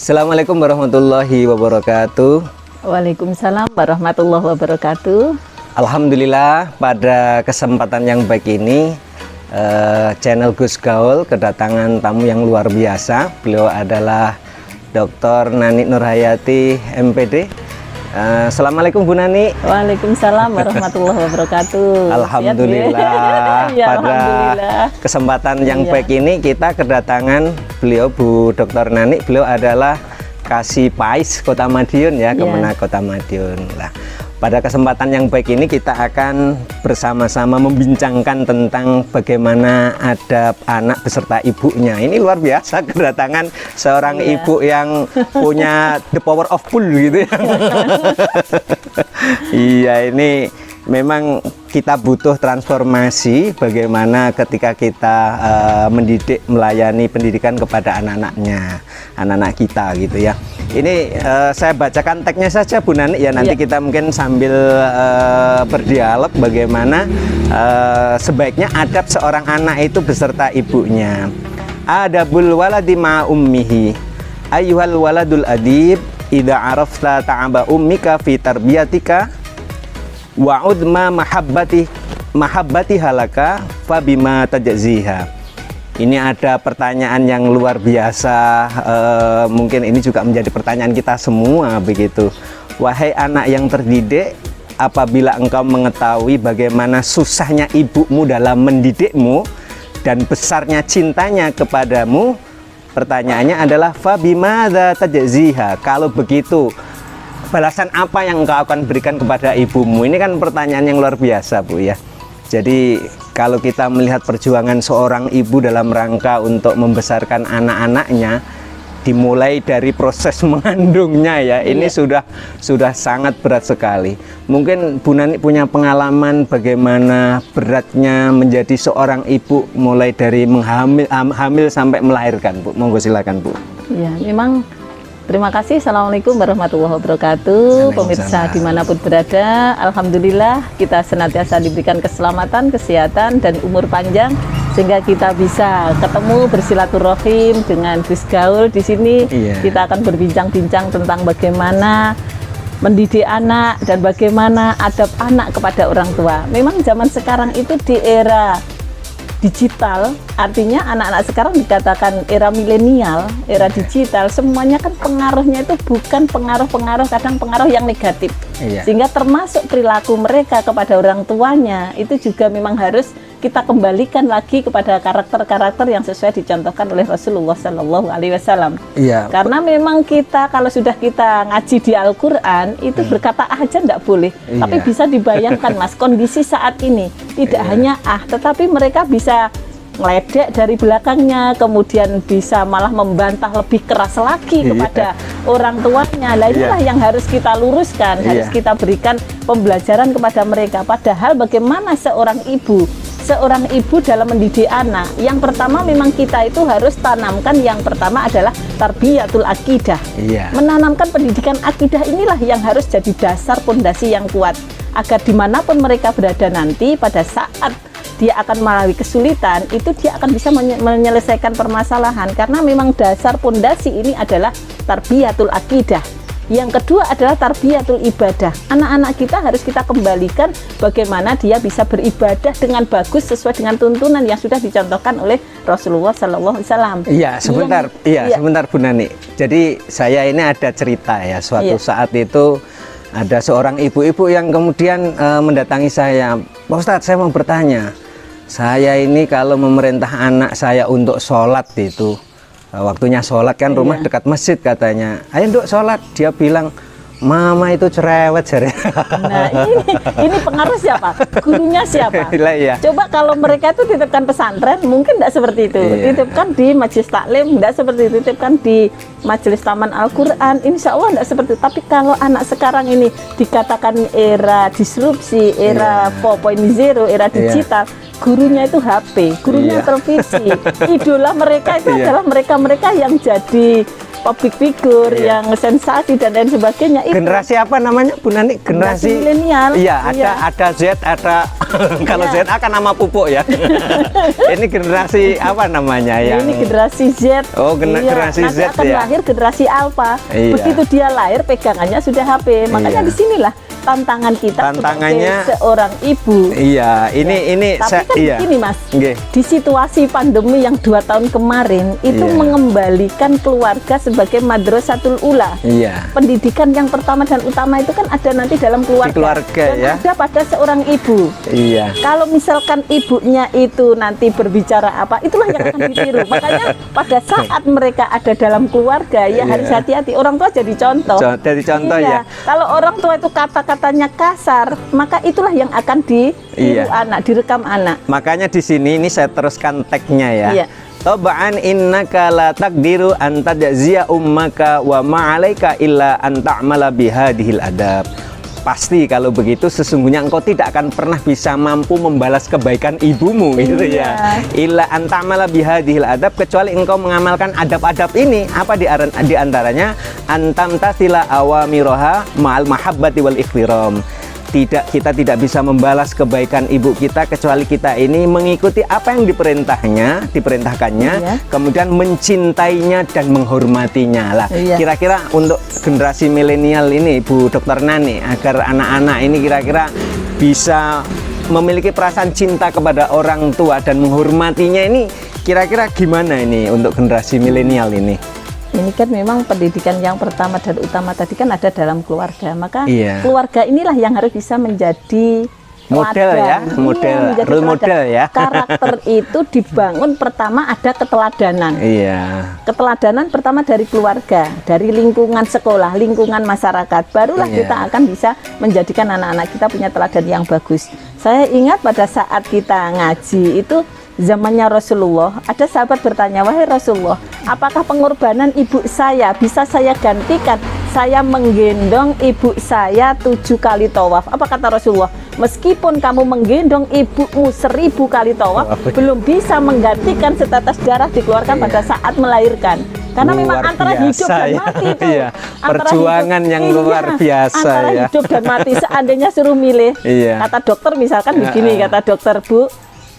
Assalamualaikum warahmatullahi wabarakatuh. Waalaikumsalam warahmatullahi wabarakatuh. Alhamdulillah pada kesempatan yang baik ini channel Gus Gaul kedatangan tamu yang luar biasa. Beliau adalah Dr. Nani Nurhayati MPD. Assalamualaikum Bu Nani. Waalaikumsalam warahmatullahi wabarakatuh. Alhamdulillah. Ya, pada alhamdulillah. kesempatan yang baik ini kita kedatangan beliau Bu Dr. Nani. Beliau adalah Kasih Pais Kota Madiun ya, Kemenak Kota Madiun. Nah, pada kesempatan yang baik ini kita akan bersama-sama membincangkan tentang bagaimana adab anak beserta ibunya. Ini luar biasa kedatangan seorang ibu yang punya the power of pull gitu ya. Iya, ini memang kita butuh transformasi bagaimana ketika kita mendidik, melayani pendidikan kepada anak-anak kita gitu ya. Ini saya bacakan tagnya saja Bu Nani ya, nanti kita mungkin sambil berdialog bagaimana sebaiknya adab seorang anak itu beserta ibunya. Adabul waladi ma ummihi ayyuhal waladul adib idza arafta ta'aba ummika fi tarbiyatika wa'ud ma mahabbati halaka fabima tajziha. Ini ada pertanyaan yang luar biasa, mungkin ini juga menjadi pertanyaan kita semua begitu. Wahai anak yang terdidik, apabila engkau mengetahui bagaimana susahnya ibumu dalam mendidikmu dan besarnya cintanya kepadamu, pertanyaannya adalah fabima tajziha. Kalau begitu, balasan apa yang engkau akan berikan kepada ibumu? Ini kan pertanyaan yang luar biasa Bu ya. Jadi kalau kita melihat perjuangan seorang ibu dalam rangka untuk membesarkan anak-anaknya, dimulai dari proses mengandungnya ya, ini sudah sangat berat sekali. Mungkin Bu Nani punya pengalaman bagaimana beratnya menjadi seorang ibu mulai dari hamil sampai melahirkan Bu. Monggo silakan Bu. Ya, memang terima kasih. Assalamualaikum warahmatullahi wabarakatuh. Pemirsa dimanapun berada, alhamdulillah kita senantiasa diberikan keselamatan, kesehatan, dan umur panjang sehingga kita bisa ketemu bersilaturahim dengan Gus Gaul di sini. Kita akan berbincang-bincang tentang bagaimana mendidik anak dan bagaimana adab anak kepada orang tua. Memang zaman sekarang itu di era digital, artinya anak-anak sekarang dikatakan era milenial, era digital, semuanya kan pengaruhnya itu bukan pengaruh-pengaruh, kadang pengaruh yang negatif, sehingga termasuk perilaku mereka kepada orang tuanya itu juga memang harus kita kembalikan lagi kepada karakter-karakter yang sesuai dicontohkan oleh Rasulullah Shallallahu Alaihi Wasallam. Karena memang kita kalau sudah kita ngaji di Al-Quran itu berkata aja tidak boleh, tapi bisa dibayangkan Mas kondisi saat ini tidak hanya tetapi mereka bisa ngeledek dari belakangnya, kemudian bisa malah membantah lebih keras lagi kepada orang tuanya. Nah inilah yang harus kita luruskan, harus kita berikan pembelajaran kepada mereka. Padahal bagaimana seorang ibu dalam mendidik anak, yang pertama memang kita itu harus tanamkan, yang pertama adalah tarbiyatul akidah. Menanamkan pendidikan akidah inilah yang harus jadi dasar pondasi yang kuat, agar dimanapun mereka berada nanti pada saat dia akan melalui kesulitan, itu dia akan bisa menyelesaikan permasalahan, karena memang dasar pondasi ini adalah tarbiyatul akidah. Yang kedua adalah tarbiyatul ibadah. Anak-anak kita harus kita kembalikan bagaimana dia bisa beribadah dengan bagus sesuai dengan tuntunan yang sudah dicontohkan oleh Rasulullah Sallallahu Alaihi Wasallam. Sebentar Bu Nani. Jadi saya ini ada cerita ya, suatu saat itu ada seorang ibu-ibu yang kemudian mendatangi saya, Pak Ustadz, saya mau bertanya, saya ini kalau memerintah anak saya untuk sholat itu, waktunya sholat kan rumah dekat masjid katanya, ayo Nduk sholat, dia bilang mama itu cerewet jari. Nah ini pengaruh siapa? Gurunya siapa? Coba kalau mereka itu titipkan pesantren, mungkin tidak seperti itu. Titipkan di majelis taklim, tidak seperti itu. Titipkan di majelis taman Al-Quran, insya Allah tidak seperti itu. Tapi kalau anak sekarang ini dikatakan era disrupsi, era 4.0, era digital, gurunya itu HP, gurunya televisi. Idola mereka itu adalah mereka-mereka yang jadi public figure, Iya. yang sensasi dan lain sebagainya. Itu Generasi apa namanya Bu Nani? generasi milenial. Iya, Iya. ada Z, ada kalau Iya. Z kan nama pupuk ya. Ini generasi apa namanya ya? Ini generasi Z. Oh, generasi nanti Z akan ya. lahir generasi Alpha. Iya. Begitu dia lahir pegangannya sudah HP. Makanya Iya. disinilah tantangan kita Tantangannya- sebagai seorang ibu. Iya, ini Tapi kan iya. begini Mas, Nggih. di situasi pandemi yang 2 tahun kemarin itu Iya. mengembalikan keluarga sebagai madrasatul ula. Iya. Pendidikan yang pertama dan utama itu kan ada nanti dalam keluarga. Di keluarga, dan ya. ada pada seorang ibu. Iya. Kalau misalkan ibunya itu nanti berbicara apa, itulah yang akan ditiru. Makanya pada saat mereka ada dalam keluarga, ya Iya. harus hati-hati. Orang tua jadi contoh. Jadi contoh Iya. ya. Kalau orang tua itu kata-katanya kasar, maka itulah yang akan ditiru Iya. anak, direkam anak. Makanya di sini ini saya teruskan tagnya ya. Iya. Taba'an innaka la taqdiru an tajziya ummaka wa ma'alaika illa an ta'mala bihadhil adab. Pasti kalau begitu sesungguhnya engkau tidak akan pernah bisa mampu membalas kebaikan ibumu gitu ya. Illa an ta'mala bihadhil adab, kecuali engkau mengamalkan adab-adab ini. Apa di antaranya? Antam tasila awamiroha ma'al mahabbati wal ikhtiram. Kita tidak bisa membalas kebaikan ibu kita kecuali kita ini mengikuti apa yang diperintahkannya, Iya. kemudian mencintainya dan menghormatinya lah. Iya. Kira-kira untuk generasi milenial ini, Bu Dr. Nani, agar anak-anak ini kira-kira bisa memiliki perasaan cinta kepada orang tua dan menghormatinya ini, kira-kira gimana ini untuk generasi milenial ini? Ini kan memang pendidikan yang pertama dan utama tadi kan ada dalam keluarga. Maka Iya. keluarga inilah yang harus bisa menjadi Model ya, teladan. model, menjadi role teladan. model ya. Karakter itu dibangun pertama ada keteladanan. Iya. Keteladanan pertama dari keluarga, dari lingkungan sekolah, lingkungan masyarakat. Barulah Iya. kita akan bisa menjadikan anak-anak kita punya teladan yang bagus. Saya ingat pada saat kita ngaji itu zamannya Rasulullah, ada sahabat bertanya, "Wahai Rasulullah, apakah pengorbanan ibu saya bisa saya gantikan? Saya menggendong ibu saya 7 kali tawaf." Apa kata Rasulullah? Meskipun kamu menggendong ibumu 1000 kali tawaf, belum bisa menggantikan setetes darah dikeluarkan pada saat melahirkan. Karena memang Luar antara hidup biasa dan ya. mati itu. Iya, Antara perjuangan yang luar biasa antara ya. hidup dan mati. Seandainya suruh milih, Iya. kata dokter misalkan begini, kata dokter, "Bu,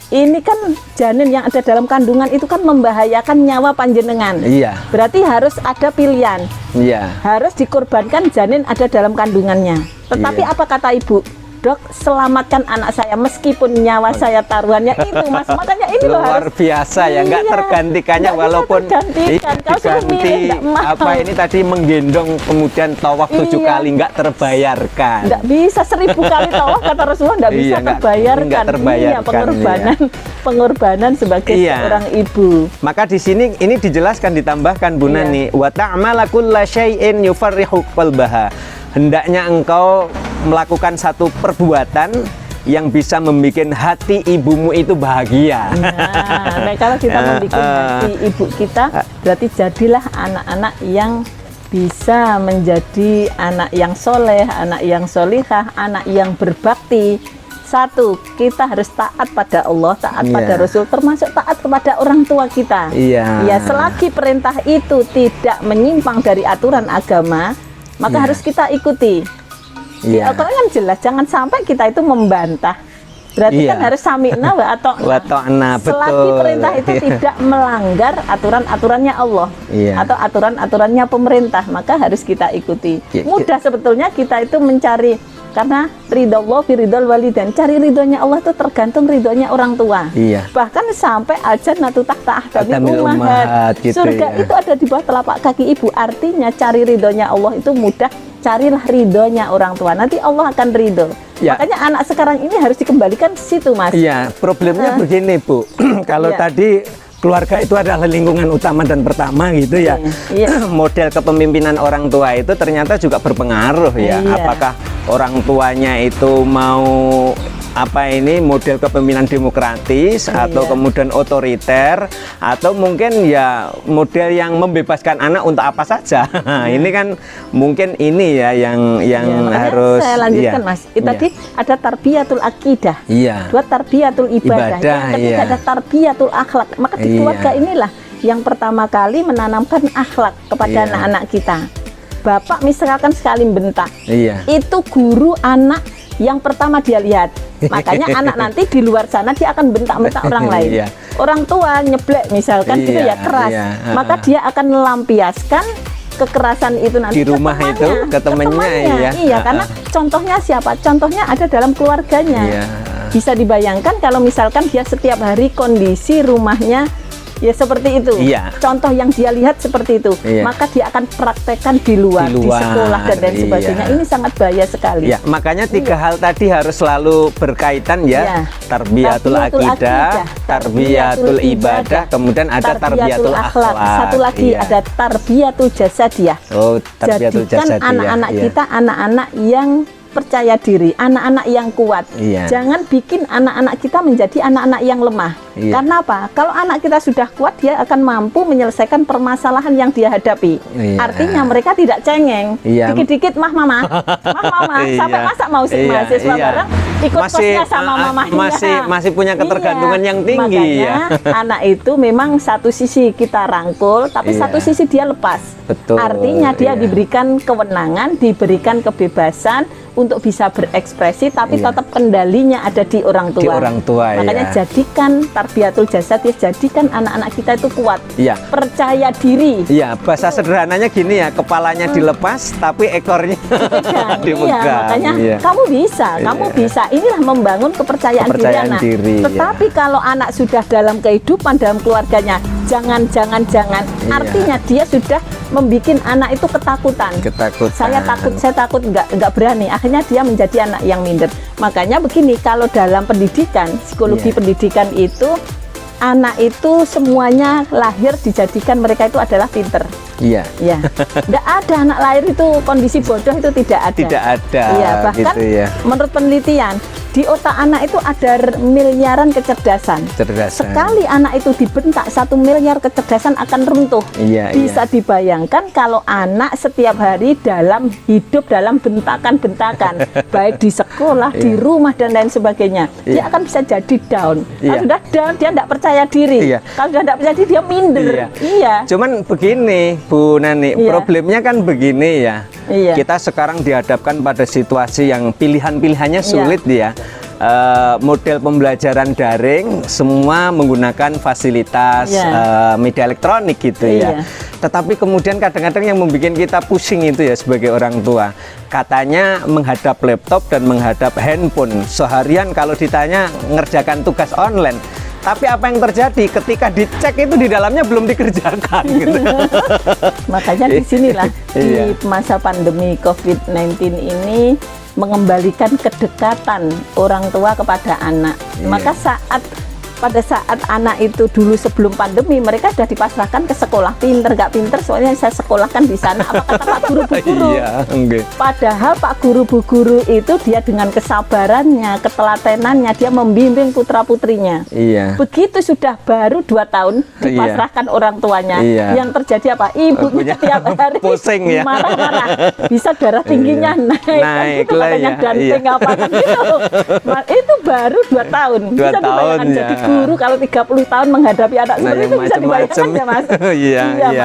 ini kan janin yang ada dalam kandungan itu kan membahayakan nyawa panjenengan. Iya. Berarti harus ada pilihan. Iya. Harus dikorbankan janin ada dalam kandungannya. Tetapi Iya. apa kata ibu? Dok, selamatkan anak saya meskipun nyawa saya taruhannya itu, Mas. Makanya ini loh Luar harus biasa ya, nggak Iya. tergantikannya Nggak bisa walaupun tergantikan. Kau suruh milih, nggak mau. apa ini tadi menggendong kemudian tawaf 7 Iya. kali nggak terbayarkan. Nggak bisa 1000 kali tawaf kata Rasulullah, nggak bisa Iya, nggak terbayarkan. terbayarkan, Iya, pengorbanan sebagai Iya. seorang ibu. Maka di sini ini dijelaskan, ditambahkan Bu Iya. Nani, wa ta'mala kulla syai'in yufarrihu qalbaha. Hendaknya engkau melakukan satu perbuatan yang bisa membuat hati ibumu itu bahagia. Nah, kalau kita membuat hati ibu kita, berarti jadilah anak-anak yang bisa menjadi anak yang soleh, anak yang solihah, anak yang berbakti. Satu, kita harus taat pada Allah, taat Iya. pada Rasul, termasuk taat kepada orang tua kita. Iya. Ya, selagi perintah itu tidak menyimpang dari aturan agama, maka Iya. harus kita ikuti. Iya. Al-Quran kan jelas, jangan sampai kita itu membantah. Berarti Iya. kan harus sami'na wa ata'na. Wa ta'na, Selagi betul. perintah itu tidak melanggar aturan-aturannya Allah Iya. atau aturan-aturannya pemerintah, maka harus kita ikuti. Iya. Mudah sebetulnya kita itu mencari, karena ridho Allah fi ridhol walidain. Cari ridhonya Allah itu tergantung ridhonya orang tua. Iya. Bahkan sampai al-jannatu tahta Ahkamil aqdamil ummahat. ummahat, gitu Surga ya. itu ada di bawah telapak kaki ibu. Artinya cari ridhonya Allah itu mudah. Carilah ridhonya orang tua. Nanti Allah akan ridho. Ya. Makanya anak sekarang ini harus dikembalikan ke situ, Mas. Iya, problemnya begini Bu. Kalau Iya. tadi keluarga itu adalah lingkungan utama dan pertama gitu ya. Iya. Model kepemimpinan orang tua itu ternyata juga berpengaruh ya. Iya. Apakah orang tuanya itu mau apa ini model kepemimpinan demokratis atau Iya. kemudian otoriter atau mungkin ya model yang membebaskan anak untuk apa saja. Ini kan mungkin ini ya yang Ya, makanya harus saya lanjutkan, iya. Mas. Itu Iya. tadi ada tarbiyatul akidah. Iya. Dua tarbiyatul ibadah. Ibadah, Yang ketiga iya. ada tarbiyatul akhlak. Maka di Iya. keluarga inilah yang pertama kali menanamkan akhlak kepada anak-anak kita. Bapak misalkan sekali bentak, itu guru anak yang pertama dia lihat. Makanya anak nanti di luar sana dia akan bentak-bentak orang lain. Orang tua nyeblek misalkan gitu ya, keras, maka dia akan melampiaskan kekerasan itu nanti di rumah ke temannya. Iya, karena contohnya siapa? Contohnya ada dalam keluarganya. Bisa dibayangkan kalau misalkan dia setiap hari kondisi rumahnya ya seperti itu. Contoh yang dia lihat seperti itu, maka dia akan praktekkan di luar, di sekolah dan lain sebagainya. Ini sangat bahaya sekali. Makanya 3 hal tadi harus selalu berkaitan tarbiyatul akidah, tarbiyatul ibadah, kemudian ada tarbiyatul akhlak. Satu lagi ada tarbiyatul jasadiyah. Tarbiyatul jadikan anak-anak kita anak-anak yang percaya diri, anak-anak yang kuat. Jangan bikin anak-anak kita menjadi anak-anak yang lemah. Karena apa? Kalau anak kita sudah kuat, dia akan mampu menyelesaikan permasalahan yang dia hadapi. Artinya mereka tidak cengeng. Dikit-dikit mah mama, sampai masa mau mahasiswa bareng ikut kosnya sama mamanya. Masih punya ketergantungan yang tinggi. Makanya anak itu memang satu sisi kita rangkul, tapi satu sisi dia lepas. Artinya dia diberikan kewenangan, diberikan kebebasan untuk bisa berekspresi, tapi tetap kendalinya ada di orang tua. Makanya jadikan tarbiyatul jasad, jadikan anak-anak kita itu kuat, percaya diri. Bahasa sederhananya gini ya, kepalanya dilepas, tapi ekornya dipegang. Makanya kamu bisa. Inilah membangun kepercayaan diri anak. Tetapi kalau anak sudah dalam kehidupan, dalam keluarganya, jangan. Artinya dia sudah membuat anak itu ketakutan. Saya takut, nggak berani. Akhirnya dia menjadi anak yang minder. Makanya begini, kalau dalam pendidikan, psikologi pendidikan itu, anak itu semuanya lahir dijadikan mereka itu adalah pinter. Nggak ada anak lahir itu kondisi bodoh, itu tidak ada. Bahkan menurut penelitian, di otak anak itu ada miliaran kecerdasan. Sekali anak itu dibentak, 1 miliar kecerdasan akan runtuh. Bisa dibayangkan kalau anak setiap hari hidup dalam bentakan-bentakan, baik di sekolah, di rumah dan lain sebagainya, dia akan bisa jadi down. Kalau sudah down, dia tidak percaya diri. Kalau sudah tidak percaya diri, dia minder. Cuman begini, Bu Nani, problemnya kan begini ya. Kita sekarang dihadapkan pada situasi yang pilihan-pilihannya sulit model pembelajaran daring, semua menggunakan fasilitas media elektronik gitu Tetapi kemudian kadang-kadang yang membuat kita pusing itu sebagai orang tua, katanya menghadap laptop dan menghadap handphone seharian, kalau ditanya ngerjakan tugas online. Tapi apa yang terjadi ketika dicek itu di dalamnya belum dikerjakan gitu. Makanya disinilah di masa pandemi COVID-19 ini mengembalikan kedekatan orang tua kepada anak. Maka pada saat anak itu dulu sebelum pandemi, mereka sudah dipasrahkan ke sekolah, pinter nggak pinter, soalnya saya sekolahkan di sana. Apa kata Pak Guru Bu Guru? Padahal Pak Guru Bu Guru itu dia dengan kesabarannya, ketelatenannya, dia membimbing putra putrinya. Begitu sudah baru 2 tahun dipasrahkan orang tuanya, yang terjadi apa? Ibunya tiap hari pusing marah-marah, bisa darah tingginya naik gitu, katanya danting apa gitu. Itu baru 2 tahun. Bisa dibayangkan jadi guru kalau 30 tahun menghadapi anak seperti itu, bisa dibayangkan ya Mas.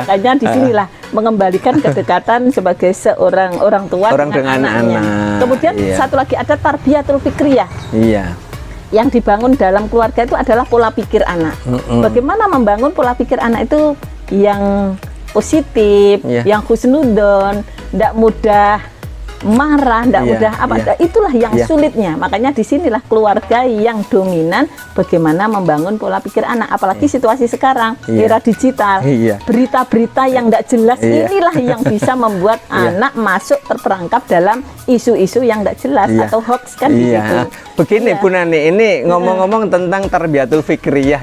Makanya disinilah mengembalikan kedekatan sebagai seorang orang tua dengan anaknya. Kemudian satu lagi ada tarbiyatul fikriyah. Yang dibangun dalam keluarga itu adalah pola pikir anak. Bagaimana membangun pola pikir anak itu yang positif, yang husnudon, tidak mudah marah, tidak mudah itulah yang sulitnya. Makanya disinilah keluarga yang dominan, bagaimana membangun pola pikir anak. Apalagi situasi sekarang, era digital, berita-berita yang tidak jelas, inilah yang bisa membuat anak masuk terperangkap dalam isu-isu yang tidak jelas atau hoax kan di situ. Begini Bu Nani, ini ngomong-ngomong tentang tarbiyatul fikriyah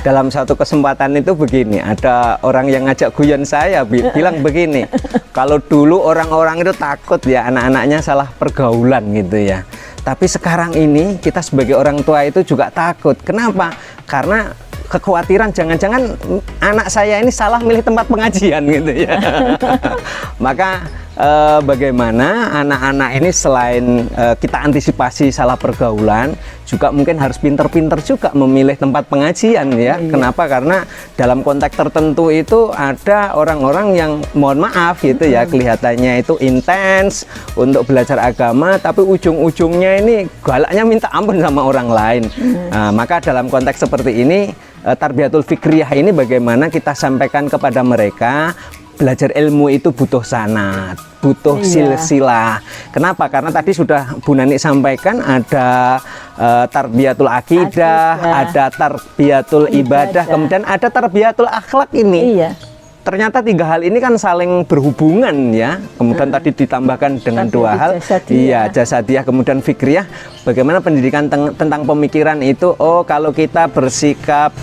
dalam satu kesempatan itu begini, ada orang yang ngajak guyon saya bilang begini, kalau dulu orang-orang itu takut anak-anaknya salah pergaulan gitu tapi sekarang ini kita sebagai orang tua itu juga takut. Kenapa? Karena kekhawatiran jangan-jangan anak saya ini salah milih tempat pengajian gitu Maka bagaimana anak-anak ini selain kita antisipasi salah pergaulan, juga mungkin harus pinter-pinter juga memilih tempat pengajian ya. Kenapa? Karena dalam konteks tertentu itu ada orang-orang yang mohon maaf gitu ya, kelihatannya itu intens untuk belajar agama, tapi ujung-ujungnya ini galaknya minta ampun sama orang lain. Nah, maka dalam konteks seperti ini, tarbiyatul fikriyah ini bagaimana kita sampaikan kepada mereka, belajar ilmu itu butuh sanad, butuh silsilah. Kenapa? Karena tadi sudah Bu Nani sampaikan ada tarbiyatul akidah, ada tarbiyatul ibadah, kemudian ada tarbiyatul akhlak ini. Ternyata 3 hal ini kan saling berhubungan ya. Kemudian tadi ditambahkan dengan 2 hal, iya, jasadiyah kemudian fikriyah. Bagaimana pendidikan tentang pemikiran itu? Oh, kalau kita bersikap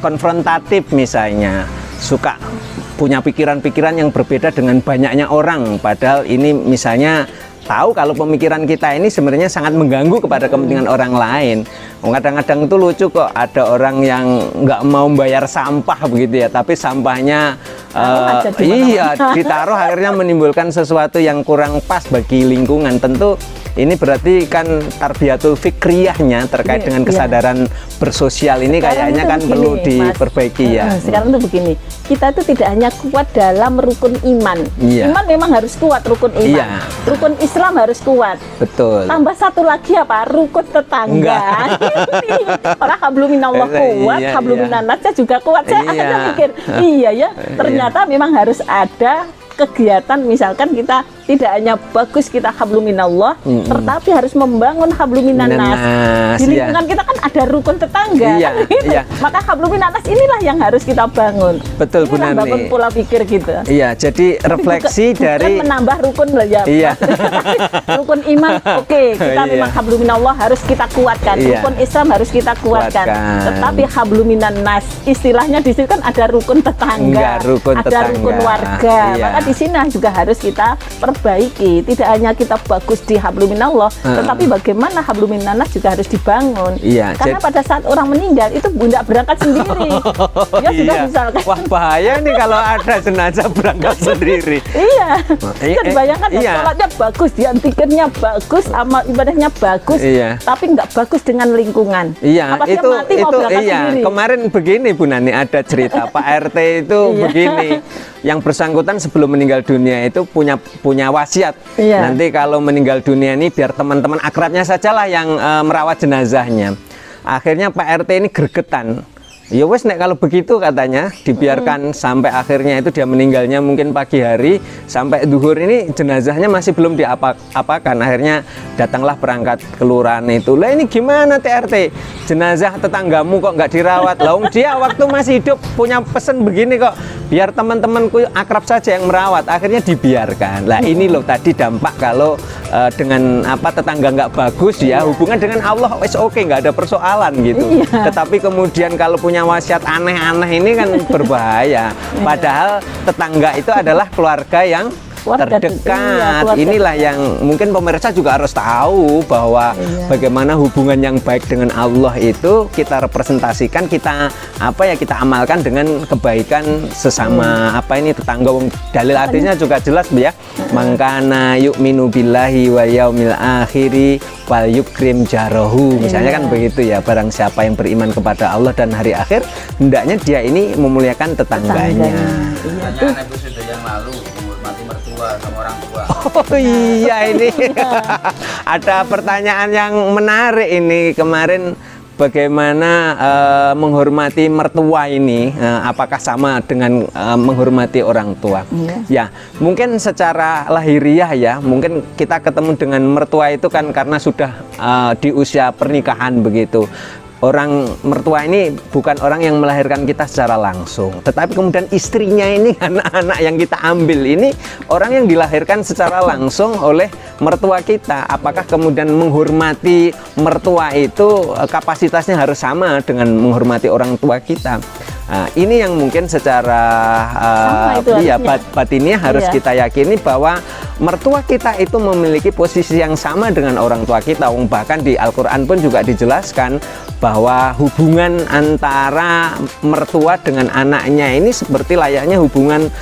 konfrontatif misalnya, suka punya pikiran-pikiran yang berbeda dengan banyaknya orang, padahal ini misalnya tahu kalau pemikiran kita ini sebenarnya sangat mengganggu kepada kepentingan orang lain. Kadang-kadang itu lucu kok, ada orang yang nggak mau bayar sampah begitu ya, tapi sampahnya ditaruh akhirnya menimbulkan sesuatu yang kurang pas bagi lingkungan. Tentu ini berarti kan tarbiyatul fikriyahnya terkait dengan kesadaran bersosial ini sekarang kayaknya kan begini, perlu diperbaiki ya. Sekarang tuh begini, kita itu tidak hanya kuat dalam rukun iman. Iman memang harus kuat, rukun iman. Rukun Islam harus kuat. Betul. Tambah satu lagi apa? Rukun tetangga. Orang habluminallah kuat, habluminanasnya juga kuat. Saya pikir, ternyata memang harus ada kegiatan, misalkan kita tidak hanya bagus kita habluminallah, tetapi harus membangun habluminanas. Di lingkungan kita kan ada rukun tetangga, kan gitu. Maka habluminanas inilah yang harus kita bangun. Betul, Bu Nani. Bangun pola pikir gitu. Iya, jadi refleksi dari bukan menambah rukun lah ya. Rukun iman, kita memang habluminallah harus kita kuatkan. Rukun Islam harus kita kuatkan. Tetapi habluminanas, istilahnya di situ kan ada rukun tetangga, ada rukun warga. Maka di sini juga harus kita perbaiki. Tidak hanya kita bagus di habluminallah, tetapi bagaimana habluminanas juga harus dibangun. Karena pada saat orang meninggal itu tidak berangkat sendiri. Sudah misalkan. Wah, bahaya nih kalau ada jenazah berangkat sendiri. Bisa bayangkan sholatnya bagus, zikirnya bagus, amal ibadahnya bagus, tapi nggak bagus dengan lingkungan. Apa itu mati, mau sendiri. Kemarin begini Bu Nani, ada cerita Pak RT itu begini. Yang bersangkutan sebelum meninggal dunia itu punya wasiat. Nanti kalau meninggal dunia ini biar teman-teman akrabnya sajalah yang merawat jenazahnya. Akhirnya Pak RT ini gregetan. Ya wes nek kalau begitu katanya dibiarkan sampai akhirnya itu dia meninggalnya mungkin pagi hari, sampai duhur ini jenazahnya masih belum diapakan. Akhirnya datanglah perangkat kelurahan itu. Lah ini gimana TRT? Jenazah tetanggamu kok nggak dirawat? Lah dia waktu masih hidup punya pesan begini kok, biar teman-temanku akrab saja yang merawat. Akhirnya dibiarkan. Lah ini loh tadi dampak kalau dengan tetangga nggak bagus ya, hubungan dengan Allah wes oke, nggak ada persoalan gitu. Tetapi kemudian kalau punya wasiat aneh-aneh ini kan berbahaya. Padahal tetangga itu adalah keluarga yang terdekat. Inilah yang mungkin pemirsa juga harus tahu bahwa bagaimana hubungan yang baik dengan Allah itu kita representasikan, kita kita amalkan dengan kebaikan sesama tetangga. Dalil artinya juga jelas ya. Mangkana yu'minu billahi wa yaumil akhiri wal yukrim jarahu. Misalnya kan begitu ya, barang siapa yang beriman kepada Allah dan hari akhir, hendaknya dia ini memuliakan tetangganya. Episode yang lalu menghormati mertua sama orang tua. Oh iya, ini ada pertanyaan yang menarik ini kemarin. Bagaimana menghormati mertua ini, apakah sama dengan menghormati orang tua? Ya, mungkin secara lahiriah ya, mungkin kita ketemu dengan mertua itu kan karena sudah di usia pernikahan begitu. Orang mertua ini bukan orang yang melahirkan kita secara langsung, tetapi kemudian istrinya ini, anak-anak yang kita ambil ini orang yang dilahirkan secara langsung oleh mertua kita. Apakah kemudian menghormati mertua itu kapasitasnya harus sama dengan menghormati orang tua kita? Ini yang mungkin secara Sama itu harusnya. batinnya harus Iya. kita yakini bahwa mertua kita itu memiliki posisi yang sama dengan orang tua kita. Bahkan di Al-Quran pun juga dijelaskan bahwa hubungan antara mertua dengan anaknya ini seperti layaknya hubungan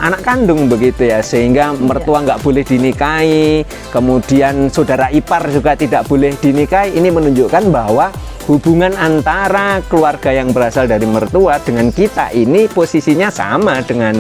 anak kandung begitu ya, sehingga mertua nggak boleh dinikahi, kemudian saudara ipar juga tidak boleh dinikahi. Ini menunjukkan bahwa hubungan antara keluarga yang berasal dari mertua dengan kita ini posisinya sama dengan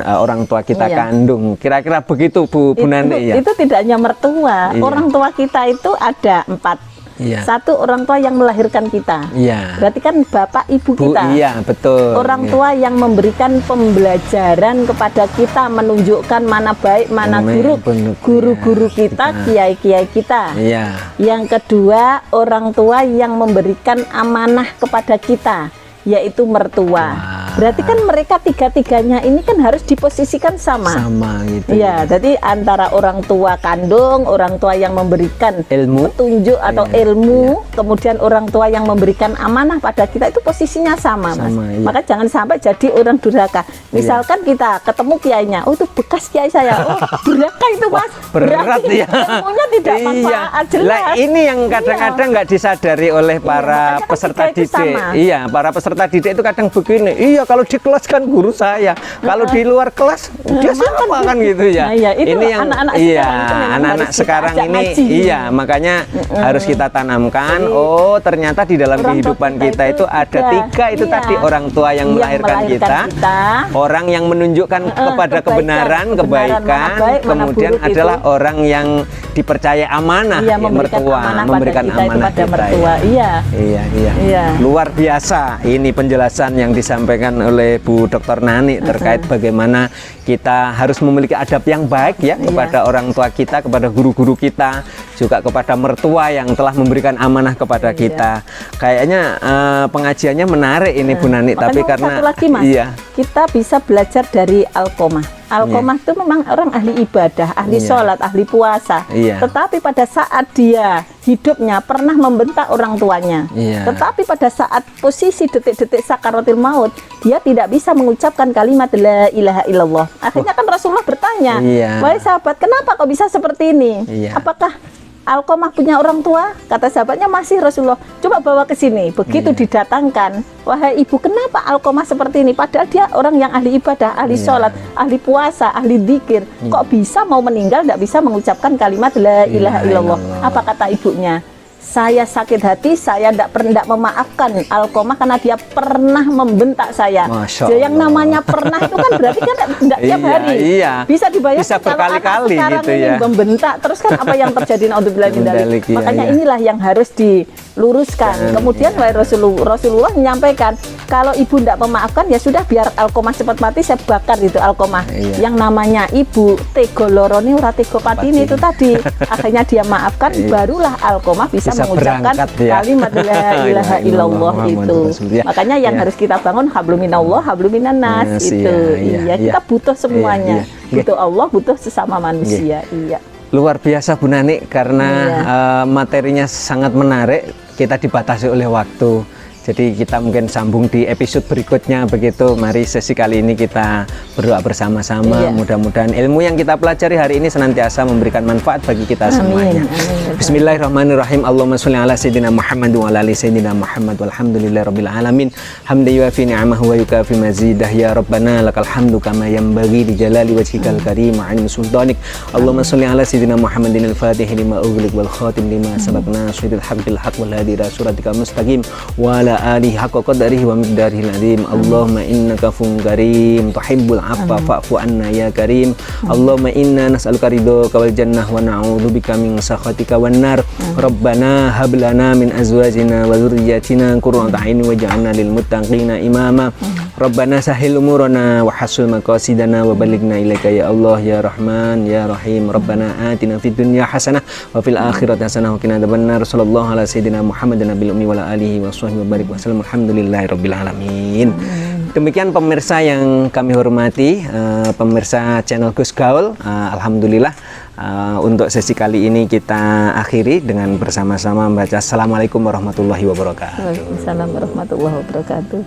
orang tua kita Iya. kandung. Kira-kira begitu Bu Nani ya. Itu tidak hanya mertua, Iya. orang tua kita itu ada 4. Iya. Satu, orang tua yang melahirkan kita. Iya. Berarti kan bapak ibu Bu, kita. iya betul. Orang Iya. tua yang memberikan pembelajaran kepada kita, menunjukkan mana baik, mana buruk, guru-guru kita, kiai-kiai kita. Iya. Yang kedua, orang tua yang memberikan amanah kepada kita, yaitu mertua. Berarti kan mereka tiga-tiganya ini kan harus diposisikan sama. Sama gitu. Iya, jadi antara orang tua kandung, orang tua yang memberikan Ilmu. petunjuk atau Iya, ilmu, kemudian orang tua yang memberikan amanah pada kita, itu posisinya sama, Mas. Sama, iya. Maka jangan sampai jadi orang durhaka. Misalkan kita ketemu kiainya, oh itu bekas kiai saya, oh durhaka itu, Mas. Berat Berarti ya. ilmunya tidak manfaat, jelas. Lah ini yang kadang-kadang nggak disadari oleh para makanya kan peserta kita itu didik. sama. Iya, para peserta didik itu kadang begini. Iya, kalau di kelas kan guru saya. Kalau di luar kelas dia siapa kan gitu ya. Nah, iya, itu ini yang anak-anak iya, sekarang itu memang anak-anak harus kita sekarang ajak ini ngaji. iya, makanya harus kita tanamkan. Oh, ternyata di dalam Orang tua kehidupan kita itu ada tiga. 3 itu Iya. tadi, orang tua yang melahirkan kita, orang yang menunjukkan kepada kebenaran, kebenaran, kebaikan, mana baik, mana kemudian buruk itu. adalah orang yang dipercaya amanah, Iya, ya, memberikan mertua, amanah memberikan pada kita itu amanah pada kita, mertua. ya. Iya. Iya. Iya. Luar biasa ini penjelasan yang disampaikan oleh Bu Dr. Nani terkait bagaimana kita harus memiliki adab yang baik ya kepada orang tua kita, kepada guru-guru kita, juga kepada mertua yang telah memberikan amanah kepada kita. Kayaknya pengajiannya menarik ini Bu Nani, Makanya tapi karena satu lagi, Mas, iya. kita bisa belajar dari Alqomah. Alqomah itu memang orang ahli ibadah, ahli Iya. sholat, ahli puasa. Iya. Tetapi pada saat dia hidupnya pernah membentak orang tuanya. Iya. Tetapi pada saat posisi detik-detik sakaratil maut, dia tidak bisa mengucapkan kalimat la ilaha illallah. Akhirnya kan Rasulullah bertanya, Iya. wahai sahabat, kenapa kok bisa seperti ini? Iya. Apakah Alqomah punya orang tua? Kata sahabatnya, masih Rasulullah. Coba bawa ke sini. Begitu didatangkan, wahai ibu, kenapa Alqomah seperti ini? Padahal dia orang yang ahli ibadah, ahli sholat, ahli puasa, ahli dzikir. Kok bisa mau meninggal tidak bisa mengucapkan kalimat la ilaha illallah? Apa kata ibunya? Saya sakit hati, saya tidak pernah memaafkan Alqomah karena dia pernah membentak saya. Masya Jadi yang Allah. namanya pernah itu kan berarti kan tidak tiap Iya, hari. iya. Bisa dibayangkan Bisa kalau anak berkali-kali sekarang gitu ini ya. membentak terus kan apa yang terjadi, naudzubillah min dzalik. Mendalik, iya, Makanya iya. inilah yang harus diluruskan. Kemudian wahai Rasulullah menyampaikan, kalau ibu tidak memaafkan ya sudah, biar Alqomah cepat mati, saya bakar itu Alqomah. Iya. Yang namanya ibu tego lorone ora tego patine itu tadi. Akhirnya dia maafkan, Iya. barulah Alqomah bisa mengucapkan berangkat ya. kalimat la ilaha illallah Muhammadur itu. Rasulullah. Makanya yang Iya. harus kita bangun hablum minallah, hablum minan nas Yes, itu. iya, iya, Kita iya. butuh semuanya. Iya, iya. Butuh Allah, butuh sesama manusia. Iya. Luar biasa Bu Nani, karena materinya sangat menarik. Kita dibatasi oleh waktu, jadi kita mungkin sambung di episode berikutnya begitu. Mari sesi kali ini kita berdoa bersama-sama. Iya. Mudah-mudahan ilmu yang kita pelajari hari ini senantiasa memberikan manfaat bagi kita semuanya. Amin. Bismillahirrahmanirrahim. Allahumma sholli ala sayyidina Muhammad wa ala ali sayyidina Muhammad walhamdulillahirabbil alamin. Hamdan yuafi ni'amahu wa yukafi mazidah. Ya Rabbana lakal hamdu kama yanbaghi li jalali wajhikal karim wa 'azimi sultanik. Allahumma sholli ala sayyidina Muhammadin al-fatih lima ughliq wal khatim lima sabaq nasiril haqqil haqq wal hadi ila siratikal mustaqim wa ala alihi haqqa qadarihi wa miqdarihil azim. Allahumma innaka afuwwun karim tuhibbul 'afwa fa'fu anna ya karim. Allahumma inna nas'aluka ridhaka wal jannah wa na'udzubika min sakhatika wan nar. Rabbana hab lana min azwajina wa dhurriyyatina qurrata a'yunin waj'alna lil muttaqina imama. Rabbana sahhil umurana wa hasul maqasidana wa balighna ilaika ya Allah ya Rahman ya Rahim. Rabbana atina fid dunya hasanah wa fil akhirati hasanah wa qina adzabannar. Sallallahu ala sayyidina Muhammadin nabiyil ummi wa ala alihi wa sahbihi wa barik wa sallam. Alhamdulillahirabbil alamin. Demikian pemirsa yang kami hormati, pemirsa channel Gus Gaul, alhamdulillah Untuk sesi kali ini kita akhiri dengan bersama-sama membaca Assalamualaikum warahmatullahi wabarakatuh. Waalaikumsalam warahmatullahi wabarakatuh.